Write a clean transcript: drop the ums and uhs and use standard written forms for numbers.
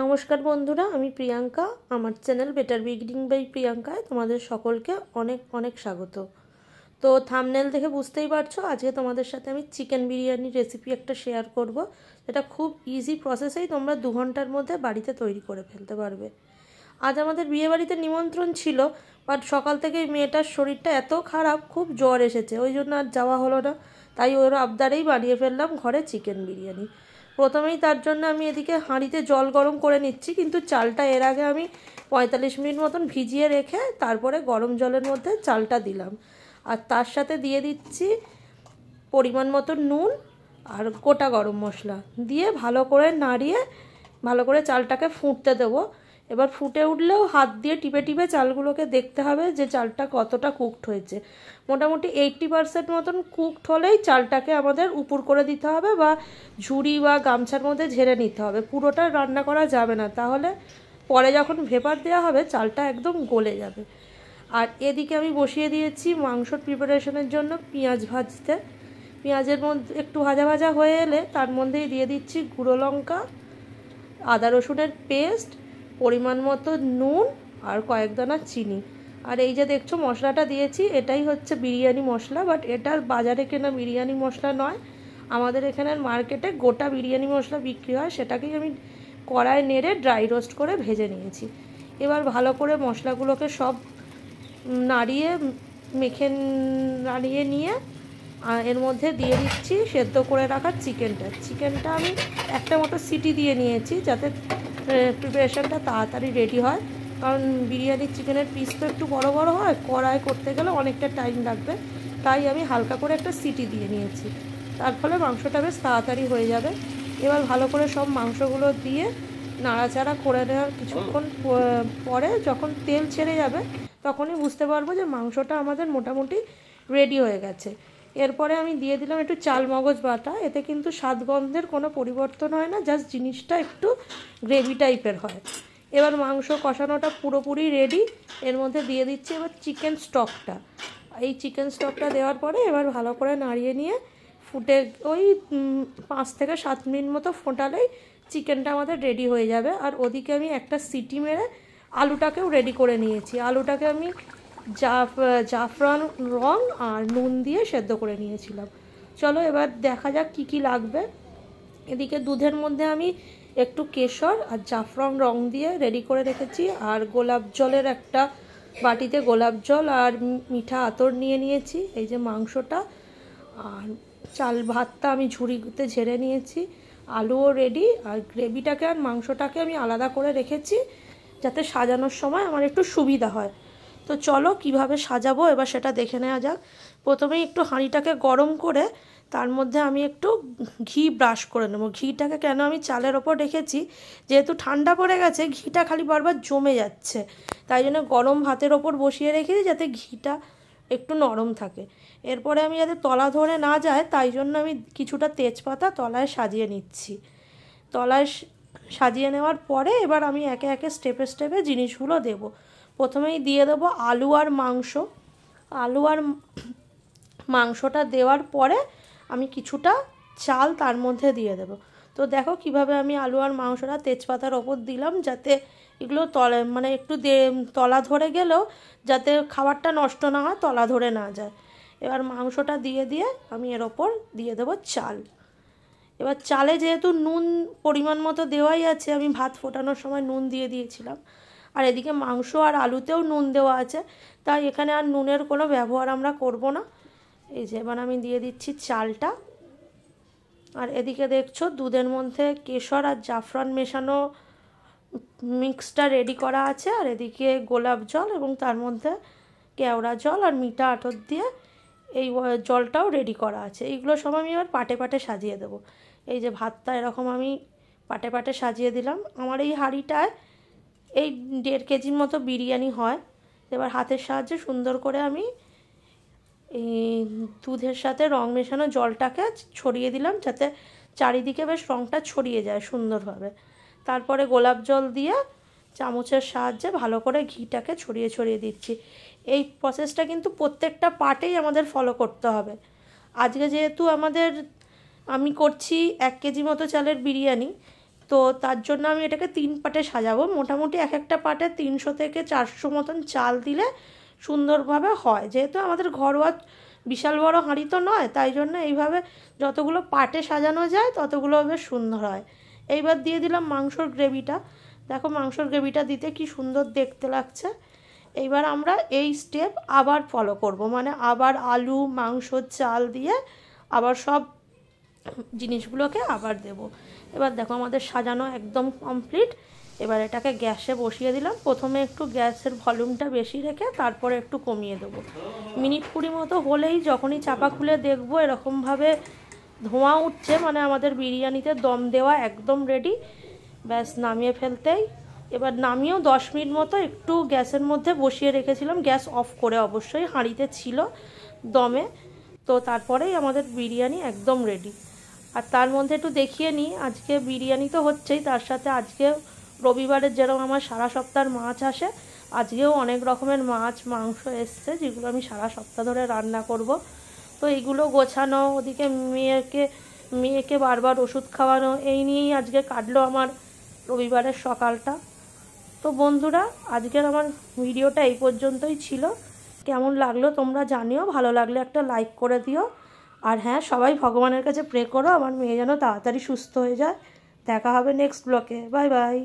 নমস্কার বন্ধুরা, আমি প্রিয়াঙ্কা। আমার চ্যানেল বেটার বিগিনিং বাই প্রিয়াঙ্কায় তোমাদের সকলকে অনেক অনেক স্বাগত। তো থাম্বনেল দেখে বুঝতেই পারছো, আজকে তোমাদের সাথে আমি চিকেন বিরিয়ানির রেসিপি একটা শেয়ার করব। এটা খুব ইজি প্রসেসেই তোমরা 2 ঘন্টার মধ্যে বাড়িতে তৈরি করে ফেলতে পারবে। আজ আমাদের বিয়েবাড়িতে নিমন্ত্রণ ছিল, বাট সকাল থেকে মেয়েটার শরীরটা এত খারাপ, খুব জ্বর এসেছে, ওই জন্য আর যাওয়া হলো না। তাই ওর আবদারেই বানিয়ে ফেললাম ঘরে চিকেন বিরিয়ানি। প্রথমেই তার জন্য আমি এদিকে হাঁড়িতে জল গরম করে নিচ্ছি, কিন্তু চালটা এর আগে আমি 45 মিনিট মতন ভিজিয়ে রেখে তারপরে গরম জলের মধ্যে চালটা দিলাম। আর তার সাথে দিয়ে দিচ্ছি পরিমাণ মতো নুন আর গোটা গরম মশলা দিয়ে ভালো করে নাড়িয়ে ভালো করে চালটাকে ফুটতে দেবো। এবার ফুটে উঠলেও হাত দিয়ে টিপে টিপে চালগুলোকে দেখতে হবে যে চালটা কতটা কুকড হয়েছে। মোটামুটি 80% মতন কুকড হলেই চালটাকে আমাদের উপর করে দিতে হবে বা ঝুড়ি বা গামছার মধ্যে ঝেড়ে নিতে হবে। পুরোটা রান্না করা যাবে না, তাহলে পরে যখন ভেপার দেওয়া হবে চালটা একদম গলে যাবে। আর এদিকে আমি বসিয়ে দিয়েছি মাংসর প্রিপারেশনের জন্য পেঁয়াজ ভাজতে। পেঁয়াজের মধ্যে একটু ভাজা ভাজা হয়ে এলে তার মধ্যেই দিয়ে দিচ্ছি গুঁড়ো লঙ্কা, আদা রসুনের পেস্ট, পরিমাণ মতো নুন আর কয়েক দানা চিনি। আর এই যে দেখছো মশলাটা দিয়েছি, এটাই হচ্ছে বিরিয়ানি মশলা, বাট এটা বাজারে কেনা বিরিয়ানি মশলা নয়। আমাদের এখানের মার্কেটে গোটা বিরিয়ানি মশলা বিক্রি হয়, সেটাকেই আমি কড়ায় নেড়ে ড্রাই রোস্ট করে ভেজে নিয়েছি। এবার ভালো করে মশলাগুলোকে সব নাড়িয়ে নাড়িয়ে নিয়ে এর মধ্যে দিয়ে দিচ্ছি সেদ্ধ করে রাখা চিকেনটা আমি একটা মতো সিটি দিয়ে নিয়েছি, যাতে প্রিপারেশনটা তাড়াতাড়ি রেডি হয়। কারণ বিরিয়ানির চিকেনের পিস তো একটু বড় বড় হয়, কড়াই করতে গেলে অনেকটা টাইম লাগবে, তাই আমি হালকা করে একটা সিটি দিয়ে নিয়েছি। তার ফলে মাংসটা বেশ তাড়াতাড়ি হয়ে যাবে। এবার ভালো করে সব মাংসগুলো দিয়ে নাড়াচাড়া করে নেওয়ার কিছুক্ষণ পরে যখন তেল ছেড়ে যাবে তখনই বুঝতে পারবো যে মাংসটা আমাদের মোটামুটি রেডি হয়ে গেছে। এরপরে আমি দিয়ে দিলাম একটু চাল মগজ বাটা। এতে কিন্তু স্বাদ গন্ধের কোনো পরিবর্তন হয় না, জাস্ট জিনিসটা একটু গ্রেভি টাইপের হয়। এবার মাংস কষানোটা পুরোপুরি রেডি। এর মধ্যে দিয়ে দিচ্ছি এবার চিকেন স্টকটা। এই চিকেন স্টকটা দেওয়ার পরে এবার ভালো করে নাড়িয়ে নিয়ে ফুটে ওই 5 থেকে 7 মিনিট মতো ফোটালেই চিকেনটা আমাদের রেডি হয়ে যাবে। আর ওদিকে আমি একটা সিটি মেরে আলুটাকেও রেডি করে নিয়েছি। আলুটাকে আমি জাফরান রং আর নুন দিয়ে সেদ্ধ করে নিয়েছিলাম। চলো এবার দেখা যাক কি কি লাগবে। এদিকে দুধের মধ্যে আমি একটু কেশর আর জাফরান রং দিয়ে রেডি করে রেখেছি। আর গোলাপ জলের একটা বাটিতে গোলাপ জল আর মিঠা আতর নিয়ে নিয়েছি। এই যে মাংসটা আর চাল ভাতটা আমি ঝুড়িতে ঝেড়ে নিয়েছি। আলুও রেডি। আর গ্রেভিটাকে আর মাংসটাকে আমি আলাদা করে রেখেছি, যাতে সাজানোর সময় আমার একটু সুবিধা হয়। তো চলো কিভাবে সাজাবো এবার সেটা দেখে নেওয়া যাক। প্রথমেই একটু হাঁড়িটাকে গরম করে তার মধ্যে আমি একটু ঘি ব্রাশ করে নেবো। ঘিটাকে কেন আমি চালের ওপর রেখেছি, যেহেতু ঠান্ডা পড়ে গেছে ঘিটা খালি বারবার জমে যাচ্ছে, তাই জন্য গরম ভাতের ওপর বসিয়ে রেখেছি যাতে ঘিটা একটু নরম থাকে। এরপরে আমি যাতে তলা ধরে না যায় তাই জন্য আমি কিছুটা তেজপাতা তলায় সাজিয়ে নিচ্ছি। তলায় সাজিয়ে নেওয়ার পরে এবার আমি একে একে স্টেপে স্টেপে জিনিসগুলো দেব। প্রথমেই দিয়ে দেবো আলু আর মাংসটা দেওয়ার পরে আমি কিছুটা চাল তার মধ্যে দিয়ে দেব। তো দেখো কিভাবে আমি আলু আর মাংসটা তেজপাতার ওপর দিলাম, যাতে এগুলো মানে একটু তলা ধরে গেলেও যাতে খাবারটা নষ্ট না হয়, তলা ধরে না যায়। এবার মাংসটা দিয়ে আমি এর ওপর দিয়ে দেবো চাল। এবার চালে যেহেতু নুন পরিমাণ মতো দেওয়াই আছে, আমি ভাত ফোটানোর সময় নুন দিয়ে দিয়েছিলাম। আর এদিকে মাংস আর আলুতেও নুন দেওয়া আছে, তাই এখানে আর নুনের কোনো ব্যবহার আমরা করব না। এই যে এবার আমি দিয়ে দিচ্ছি চালটা। আর এদিকে দেখছো দুধের মধ্যে কেশর আর জাফরান মেশানো মিক্সটা রেডি করা আছে। আর এদিকে গোলাপ জল এবং তার মধ্যে কেওড়া জল আর মিঠা আতর দিয়ে এই জলটাও রেডি করা আছে। এইগুলো সব আমি এবার পাটে পাটে সাজিয়ে দেবো। এই যে ভাতটা এরকম আমি পাটে পাটে সাজিয়ে দিলাম। আমার এই হাঁড়িটায় এই 1.5 কেজির মতো বিরিয়ানি হয়। এবার হাতের সাহায্যে সুন্দর করে আমি এই দুধের সাথে রং মেশানো জলটাকে ছড়িয়ে দিলাম, যাতে চারিদিকে বেশ রংটা ছড়িয়ে যায় সুন্দরভাবে। তারপরে গোলাপ জল দিয়ে চামচের সাহায্যে ভালো করে ঘিটাকে ছড়িয়ে ছড়িয়ে দিচ্ছি। এই প্রসেসটা কিন্তু প্রত্যেকটা পার্টেই আমাদের ফলো করতে হবে। আজকে যেহেতু আমি করছি 1 কেজি মতো চালের বিরিয়ানি, তো তার জন্য আমি এটাকে 3 পার্টে সাজাবো। মোটামুটি এক একটা পার্টে 300 থেকে 400 মতন চাল দিলে সুন্দরভাবে হয়। যেহেতু আমাদের ঘরোয়া বিশাল বড় হাঁড়ি তো নয়, তাই জন্য এইভাবে যতগুলো পার্টে সাজানো যায় ততগুলো বেশ সুন্দর হয়। এইবার দিয়ে দিলাম মাংসর গ্রেভিটা। দেখো মাংসর গ্রেভিটা দিতে কি সুন্দর দেখতে লাগছে। এইবার আমরা এই স্টেপ আবার ফলো করব, মানে আবার আলু মাংস চাল দিয়ে আবার সব জিনিসগুলোকে আবার দেব। এবার দেখো আমাদের সাজানো একদম কমপ্লিট। এবার এটাকে গ্যাসে বসিয়ে দিলাম। প্রথমে একটু গ্যাসের ভলিউমটা বেশি রেখে তারপরে একটু কমিয়ে দেবো। মিনিট 20 মতো হলেই যখনই চাপা খুলে দেখবো এরকমভাবে ধোঁয়া উঠছে, মানে আমাদের বিরিয়ানিতে দম দেওয়া একদম রেডি। ব্যাস নামিয়ে ফেলতেই। এবার নামিয়েও 10 মিনিট মতো একটু গ্যাসের মধ্যে বসিয়ে রেখেছিলাম, গ্যাস অফ করে অবশ্যই, হাঁড়িতে ছিল দমে। তো তারপরেই আমাদের বিরিয়ানি একদম রেডি। আর তার মধ্যে একটু দেখিয়ে নিই, আজকে বিরিয়ানি তো হচ্ছেই, তার সাথে আজকে রবিবারের যেরকম আমার সারা সপ্তাহের মাছ আসে, আজকেও অনেক রকমের মাছ মাংস এসছে যেগুলো আমি সারা সপ্তাহ ধরে রান্না করব। তো এইগুলো গোছানো, ওদিকে মেয়েকে বারবার ওষুধ খাওয়ানো, এই নিয়েই আজকে কাটলো আমার রবিবারের সকালটা। তো বন্ধুরা, আজকের আমার ভিডিওটা এই পর্যন্তই ছিল। কেমন লাগলো তোমরা জানিও, ভালো লাগলে একটা লাইক করে দিও। আর হ্যাঁ, সবাই ভগবানের কাছে প্রে করো আমার মেয়ে যেন তাড়াতাড়ি সুস্থ হয়ে যায়। দেখা হবে নেক্সট ব্লগে। Bye bye.